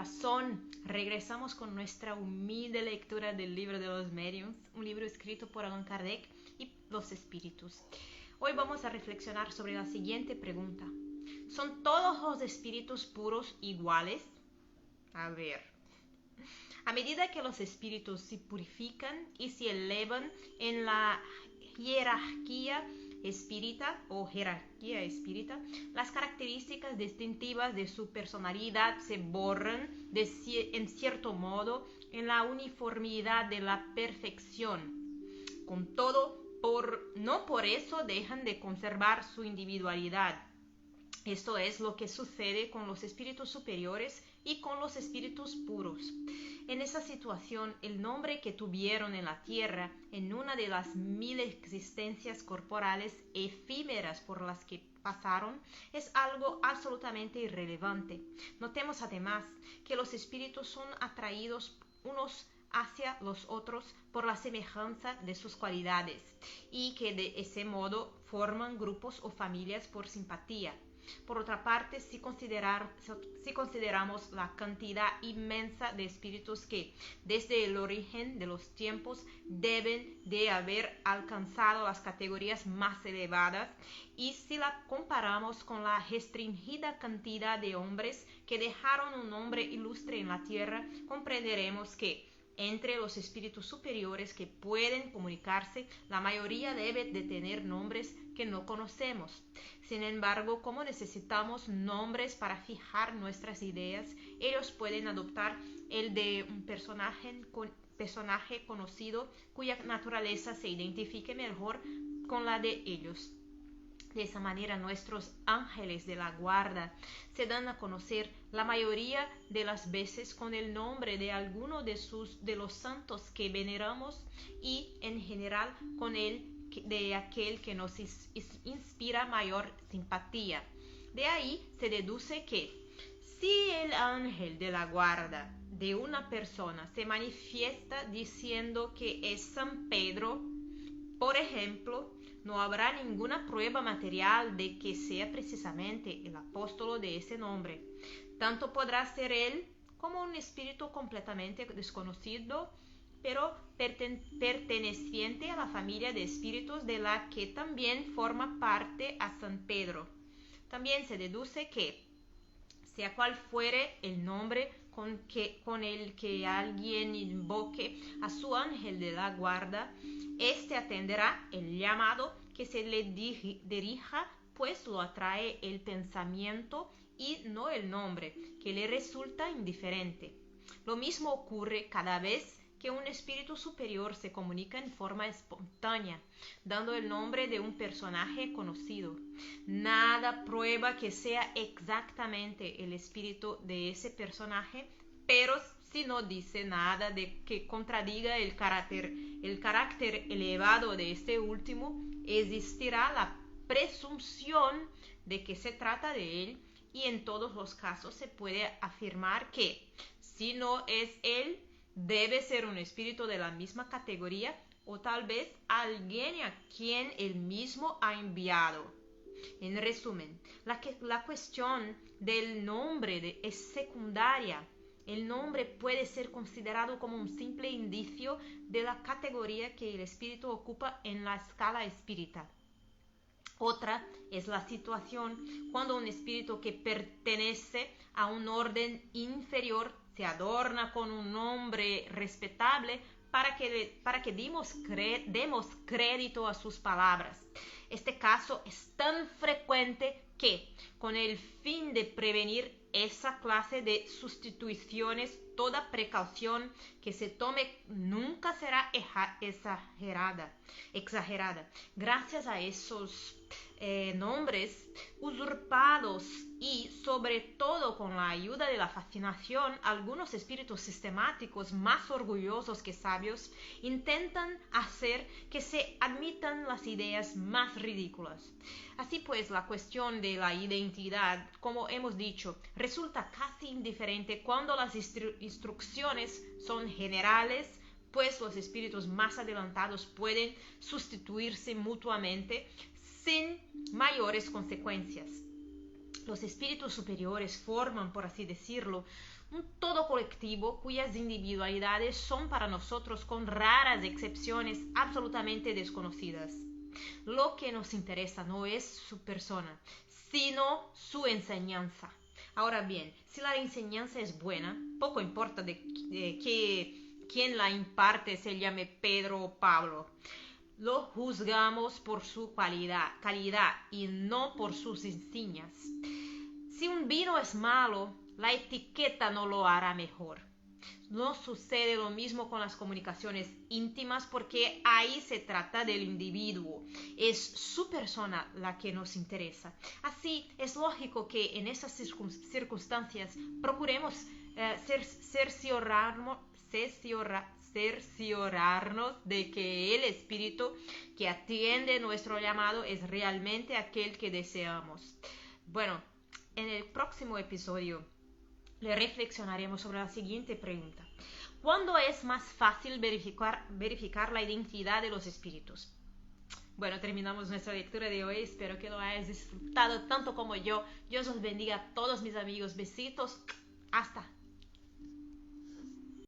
corazón, regresamos con nuestra humilde lectura del libro de los Mediums, un libro escrito por Allan Kardec y los espíritus. Hoy vamos a reflexionar sobre la siguiente pregunta. ¿Son todos los espíritus puros iguales? A ver. A medida que los espíritus se purifican y se elevan en la jerarquía espírita, las características distintivas de su personalidad se borran en cierto modo en la uniformidad de la perfección. Con todo, no por eso dejan de conservar su individualidad. Esto es lo que sucede con los espíritus superiores y con los espíritus puros. En esa situación, el nombre que tuvieron en la tierra, en una de las 1000 existencias corporales efímeras por las que pasaron, es algo absolutamente irrelevante. Notemos además que los espíritus son atraídos unos hacia los otros por la semejanza de sus cualidades y que de ese modo forman grupos o familias por simpatía. Por otra parte, si consideramos la cantidad inmensa de espíritus que, desde el origen de los tiempos, deben de haber alcanzado las categorías más elevadas, y si la comparamos con la restringida cantidad de hombres que dejaron un nombre ilustre en la tierra, comprenderemos que, entre los espíritus superiores que pueden comunicarse, la mayoría debe de tener nombres que no conocemos. Sin embargo, como necesitamos nombres para fijar nuestras ideas, ellos pueden adoptar el de un personaje conocido cuya naturaleza se identifique mejor con la de ellos. De esa manera, nuestros ángeles de la guarda se dan a conocer la mayoría de las veces con el nombre de alguno de los santos que veneramos y, en general, con el de aquel que nos inspira mayor simpatía. De ahí se deduce que, si el ángel de la guarda de una persona se manifiesta diciendo que es San Pedro, por ejemplo, no habrá ninguna prueba material de que sea precisamente el apóstolo de ese nombre. Tanto podrá ser él como un espíritu completamente desconocido, pero perteneciente a la familia de espíritus de la que también forma parte a San Pedro. También se deduce que, sea cual fuere el nombre con el que alguien invoque a su ángel de la guarda, éste atenderá el llamado que se le dirija, pues lo atrae el pensamiento y no el nombre, que le resulta indiferente. Lo mismo ocurre cada vez que un espíritu superior se comunica en forma espontánea, dando el nombre de un personaje conocido. Nada prueba que sea exactamente el espíritu de ese personaje, pero si no dice nada de que contradiga el carácter elevado de este último, existirá la presunción de que se trata de él, y en todos los casos se puede afirmar que, si no es él, debe ser un espíritu de la misma categoría o tal vez alguien a quien él mismo ha enviado. En resumen, la cuestión del nombre es secundaria. El nombre puede ser considerado como un simple indicio de la categoría que el espíritu ocupa en la escala espírita. Otra es la situación cuando un espíritu que pertenece a un orden inferior se adorna con un nombre respetable para que demos crédito a sus palabras. Este caso es tan frecuente que, con el fin de prevenir esa clase de sustituciones, toda precaución que se tome nunca será exagerada. Gracias a esos nombres usurpados y, sobre todo, con la ayuda de la fascinación, algunos espíritus sistemáticos más orgullosos que sabios intentan hacer que se admitan las ideas más ridículas. Así pues, la cuestión de la identidad, como hemos dicho, resulta casi indiferente cuando las instrucciones son generales, pues los espíritus más adelantados pueden sustituirse mutuamente sin mayores consecuencias. Los espíritus superiores forman, por así decirlo, un todo colectivo cuyas individualidades son para nosotros, con raras excepciones, absolutamente desconocidas. Lo que nos interesa no es su persona, sino su enseñanza. Ahora bien, si la enseñanza es buena, poco importa de que quien la imparte se llame Pedro o Pablo. Lo juzgamos por su calidad y no por sus insignias. Si un vino es malo, la etiqueta no lo hará mejor. No sucede lo mismo con las comunicaciones íntimas, porque ahí se trata del individuo. Es su persona la que nos interesa. Así es lógico que en esas circunstancias procuremos cerciorarnos de que el espíritu que atiende nuestro llamado es realmente aquel que deseamos. Bueno, en el próximo episodio le reflexionaremos sobre la siguiente pregunta: ¿cuándo es más fácil verificar la identidad de los espíritus? Bueno, terminamos nuestra lectura de hoy. Espero que lo hayas disfrutado tanto como yo. Dios los bendiga a todos mis amigos. Besitos. Hasta